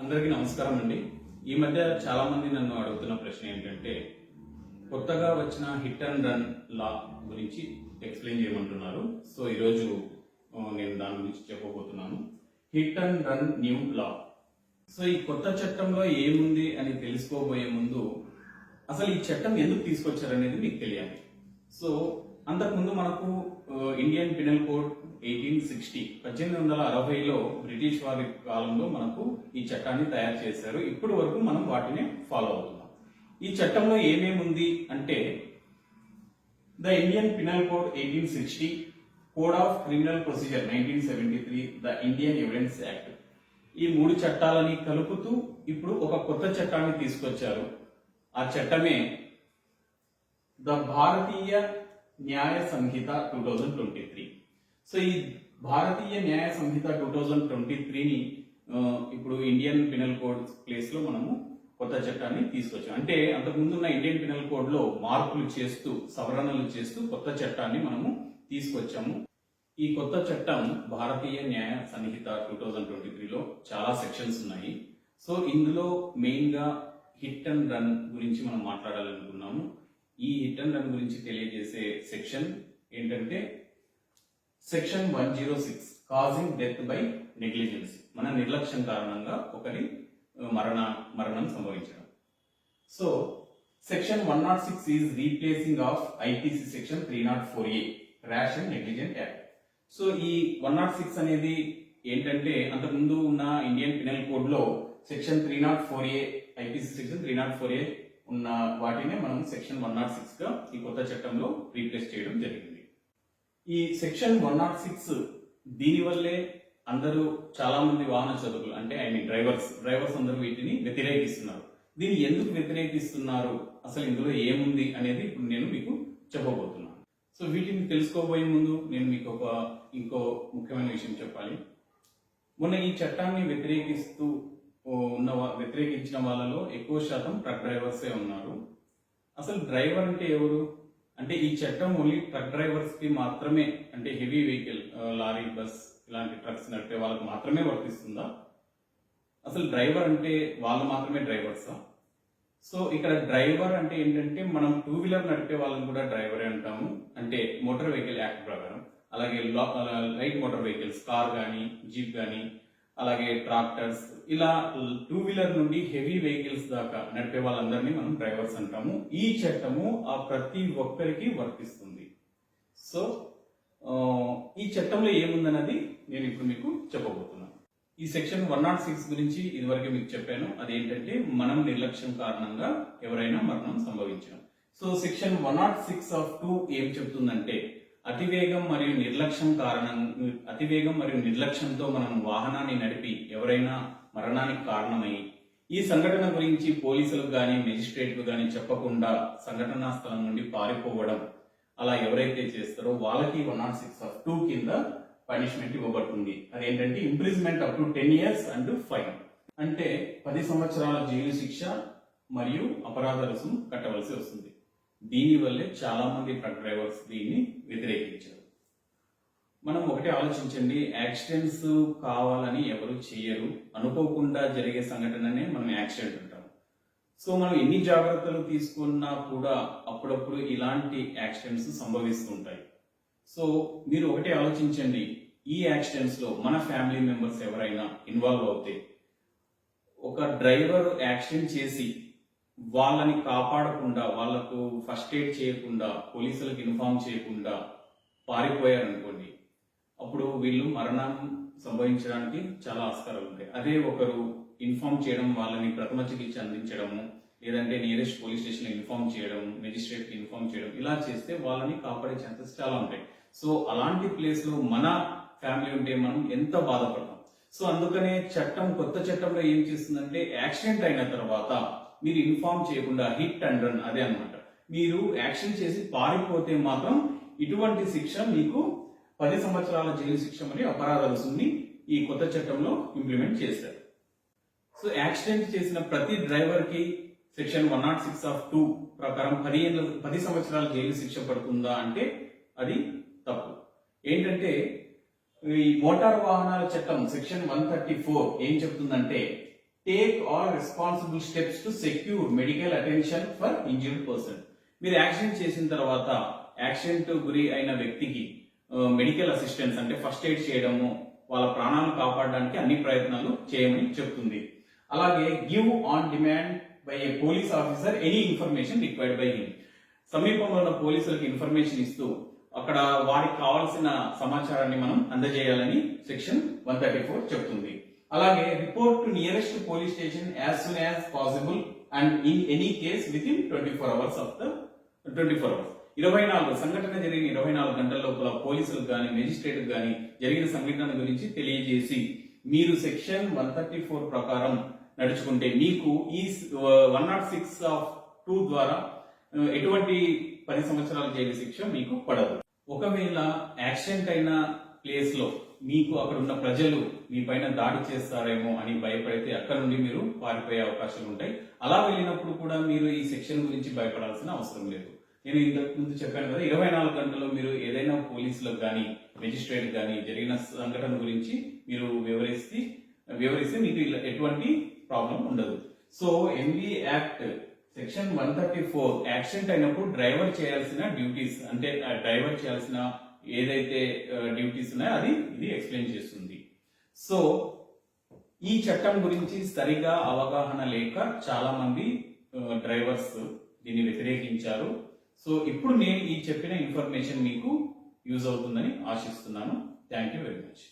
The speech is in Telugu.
అందరికీ నమస్కారం అండి. ఈ మధ్య చాలా మంది నన్ను అడుగుతున్న ప్రశ్న ఏంటంటే, కొత్తగా వచ్చిన హిట్ అండ్ రన్ లా గురించి ఎక్స్ప్లెయిన్ చేయమంటున్నారు. సో ఈరోజు నేను దాని గురించి చెప్పబోతున్నాను. Hit and run new law. So ఈ కొత్త చట్టంలో ఏముంది అని తెలుసుకోబోయే ముందు అసలు ఈ చట్టం ఎందుకు తీసుకొచ్చారనేది మీకు తెలియాలి. సో అంతకుముందు మనకు ఇండియన్ పినల్ కోడ్ 1860లో బ్రిటిష్ వారి కాలంలో మనకు ఈ చట్టాన్ని తయారు చేశారు. ఇప్పటి వరకు మనం వాటిని ఫాలో అవుతున్నాం. ఈ చట్టంలో ఏమేమి ఉంది అంటే, the Indian penal code 1860, code of criminal procedure 1973, the Indian evidence act. ఈ మూడు చట్టాలని కలుపుతూ ఇప్పుడు ఒక కొత్త చట్టాన్ని తీసుకొచ్చారు. ఆ చట్టమే ద భారతీయ న్యాయ సంహిత 2023. సో ఈ భారతీయ న్యాయ సంహిత 2023ని ఇప్పుడు ఇండియన్ పినల్ కోడ్ ప్లేస్ లో మనము కొత్త చట్టాన్ని తీసుకొచ్చాం. అంటే అంతకుముందు ఉన్న ఇండియన్ పినల్ కోడ్ లో మార్పులు చేస్తూ, సవరణలు చేస్తూ కొత్త చట్టాన్ని మనము తీసుకొచ్చాము. ఈ కొత్త చట్టం భారతీయ న్యాయ సంహిత 2023లో చాలా సెక్షన్స్ ఉన్నాయి. సో ఇందులో మెయిన్ గా హిట్ అండ్ రన్ గురించి మనం మాట్లాడాలనుకున్నాము. ఈ హిట్ అండ్ రన్ గురించి తెలియజేసే సెక్షన్ ఏంటంటే section 106, causing death by negligence. మన నిర్లక్ష్యం కారణంగా ఒకరి మరణం సంభవించడం. So section 106 is replacing of IPC section 304A, rash and negligent act. So ఈ 106 అనేది ఏంటంటే, అంతకుముందు ఉన్న ఇండియన్ పినల్ కోడ్ లో section 304A, IPC section 304A ఉన్న వాటినే మనం సెక్షన్ 106 గా ఈ కొత్త చట్టంలో రీప్లేస్ చేయడం జరిగింది. ఈ సెక్షన్ 106 దీనివల్లే అందరూ చాలా మంది వాహన చదువులు అంటే డ్రైవర్స్ అందరూ వీటిని వ్యతిరేకిస్తున్నారు. దీన్ని ఎందుకు వ్యతిరేకిస్తున్నారు, అసలు ఇందులో ఏముంది అనేది ఇప్పుడు నేను మీకు చెప్పబోతున్నాను. సో వీటిని తెలుసుకోబోయే ముందు నేను మీకు ఇంకో ముఖ్యమైన విషయం చెప్పాలి. మొన్న ఈ చట్టాన్ని వ్యతిరేకించిన వాళ్ళలో ఎక్కువ శాతం ట్రక్ డ్రైవర్సే ఉన్నారు. అసలు డ్రైవర్ అంటే ఎవరు అంటే, ఈ చట్టం ఓన్లీ ట్రక్ డ్రైవర్స్ కి మాత్రమే, అంటే హెవీ వెహికల్ లారీ, బస్ ఇలాంటి ట్రక్స్ నడిపే వాళ్ళకి మాత్రమే వర్తిస్తుందా? అసలు డ్రైవర్ అంటే వాళ్ళు మాత్రమే డ్రైవర్సా? సో ఇక్కడ డ్రైవర్ అంటే ఏంటంటే, మనం 2 వీలర్ నడిపే వాళ్ళని కూడా డ్రైవరే అంటాము, అంటే మోటార్ వెహికల్ యాక్ట్ ప్రకారం. అలాగే లైట్ మోటార్ వెహికల్స్, కార్ కానీ, జీప్ కానీ, అలాగే ట్రాక్టర్స్, ఇలా 2 వీలర్ నుండి హెవీ వెహికల్స్ దాకా నడిపే వాళ్ళందరినీ మనం డ్రైవర్స్ అంటాము. ఈ చట్టము ఆ ప్రతి ఒక్కరికి వర్తిస్తుంది. సో ఈ చట్టంలో ఏముందన్నది నేను ఇప్పుడు మీకు చెప్పబోతున్నాను. ఈ సెక్షన్ 106 గురించి ఇదివరకు మీకు చెప్పాను. అదేంటంటే, మనం నిర్లక్ష్యం కారణంగా ఎవరైనా మరణం సంభవించడం. సో సెక్షన్ 106 ఆఫ్ 2 ఏం చెప్తుందంటే, అతివేగం మరియు నిర్లక్ష్యంతో మనం వాహనాన్ని నడిపి ఎవరైనా మరణానికి కారణమై ఈ సంఘటన గురించి పోలీసులకు గాని, మెజిస్ట్రేట్కు గాని చెప్పకుండా సంఘటనా స్థలం నుండి పారిపోవడం, అలా ఎవరైతే చేస్తారో వాళ్ళకి 106(2) కింద పనిష్మెంట్ ఇవ్వబడుతుంది. అదేంటంటే imprisonment up to 10 years and fine. అంటే 10 సంవత్సరాల జైలు శిక్ష మరియు అపరాధ రుసుము కట్టవలసి వస్తుంది. దీనివల్లే చాలా మంది ట్రక్ డ్రైవర్స్ దీన్ని వ్యతిరేకించారు. మనం ఒకటే ఆలోచించండి, యాక్సిడెంట్స్ కావాలని ఎవరు చేయరు. అనుకోకుండా జరిగే సంఘటననే మనం యాక్సిడెంట్ అంటాం. సో మనం ఎన్ని జాగ్రత్తలు తీసుకున్నా కూడా అప్పుడప్పుడు ఇలాంటి యాక్సిడెంట్స్ సంభవిస్తుంటాయి. సో మీరు ఒకటే ఆలోచించండి, ఈ యాక్సిడెంట్స్ లో మన ఫ్యామిలీ మెంబర్స్ ఎవరైనా ఇన్వాల్వ్ అవుతే, ఒక డ్రైవర్ యాక్సిడెంట్ చేసి వాళ్ళని కాపాడకుండా, వాళ్లకు ఫస్ట్ ఎయిడ్ చేయకుండా, పోలీసులకు ఇన్ఫార్మ్ చేయకుండా పారిపోయారనుకోండి, అప్పుడు వీళ్ళు మరణం సంభవించడానికి చాలా ఆస్కారాలు ఉంటాయి. అదే ఒకరు ఇన్ఫార్మ్ చేయడం, వాళ్ళని ప్రథమ చికిత్స అందించడము, లేదంటే నియరెస్ట్ పోలీస్ స్టేషన్ ఇన్ఫార్మ్ చేయడం, మెజిస్ట్రేట్ కి ఇన్ఫార్మ్ చేయడం, ఇలా చేస్తే వాళ్ళని కాపాడే ఛాన్సెస్ చాలా ఉంటాయి. సో అలాంటి ప్లేస్ లో మన ఫ్యామిలీ ఉంటే మనం ఎంత బాధపడతాం. సో అందుకనే కొత్త చట్టంలో ఏం చేస్తుందంటే, యాక్సిడెంట్ అయిన తర్వాత మీరు ఇన్ఫార్మ్ చేయకుండా హిట్ అండ్ రన్, అదే అనమాట, మీరు యాక్షన్ చేసి పారిపోతే మాత్రం ఇటువంటి శిక్ష మీకు 10 సంవత్సరాల జైలు శిక్ష మరియు అపరాధ రుసుముని ఈ కొత్త చట్టంలో ఇంప్లిమెంట్ చేశారు. సో యాక్సిడెంట్ చేసిన ప్రతి డ్రైవర్ కి సెక్షన్ 106 ఆఫ్ 2 ప్రకారం 10 సంవత్సరాల జైలు శిక్ష పడుతుందా అంటే అది తప్పు. ఏంటంటే, ఈ మోటార్ వాహనాల చట్టం సెక్షన్ 134 ఏం చెప్తుందంటే, take all responsible steps to secure medical attention for injured person. మీరు యాక్సిడెంట్ చేసిన తర్వాత యాక్సిడెంట్ గురి అయిన వ్యక్తికి మెడికల్ అసిస్టెన్స్ అంటే ఫస్ట్ ఎయిడ్ చేయడము, వాళ్ళ ప్రాణాలను కాపాడడానికి అన్ని ప్రయత్నాలు చేయమని చెప్తుంది. అలాగే give on demand by A police officer any information required by him. సమీపంలో ఉన్న పోలీసులకు ఇన్ఫర్మేషన్ ఇస్తూ అక్కడ వారికి కావాల్సిన సమాచారాన్ని మనం అందజేయాలని సెక్షన్ 134 చెప్తుంది. అలాగే report to nearest police station as soon as possible and in any case with in 24 hours of the 24 hours. 24 సంఘటన జరిగిన 24 గంటల లోపల పోలీసులకు కానీ మెజిస్ట్రేట్ కానీ జరిగిన సంఘటన గురించి తెలియజేసి మీరు సెక్షన్ 134 ప్రకారం నడుచుకుంటే మీకు ఈ 106(2) ద్వారా ఎటువంటి 10 సంవత్సరాల జైలు శిక్ష మీకు పడదు. ఒకవేళ యాక్సిడెంట్ అయిన ప్లేస్ లో మీకు అక్కడ ఉన్న ప్రజలు మీ పైన దాడి చేస్తారేమో అని భయపడితే అక్కడ నుండి మీరు పారిపోయే అవకాశాలు ఉంటాయి. అలా వెళ్ళినప్పుడు కూడా మీరు ఈ సెక్షన్ గురించి భయపడాల్సిన అవసరం లేదు. నేను ఇంతకు ముందు చెప్పాను కదా, 24 గంటల్లో మీరు ఏదైనా పోలీసులకు కానీ మెజిస్ట్రేట్ కానీ జరిగిన సంఘటన గురించి మీరు వివరిస్తే మీకు ఎటువంటి ప్రాబ్లం ఉండదు. So MB act section 134 accident అయినప్పుడు డ్రైవర్ చేయాల్సిన డ్యూటీస్ అంటే డ్రైవర్ చేయాల్సిన ఏదైతే డ్యూటీస్ ఉన్నాయో అది ఇది ఎక్స్ప్లెయిన్ చేస్తుంది. సో ఈ చట్టం గురించి సరిగా అవగాహన లేక చాలా మంది డ్రైవర్స్ దీన్ని వ్యతిరేకించారు. సో ఇప్పుడు నేను ఈ చెప్పిన ఇన్ఫర్మేషన్ మీకు యూజ్ అవుతుందని ఆశిస్తున్నాను. Thank you very much.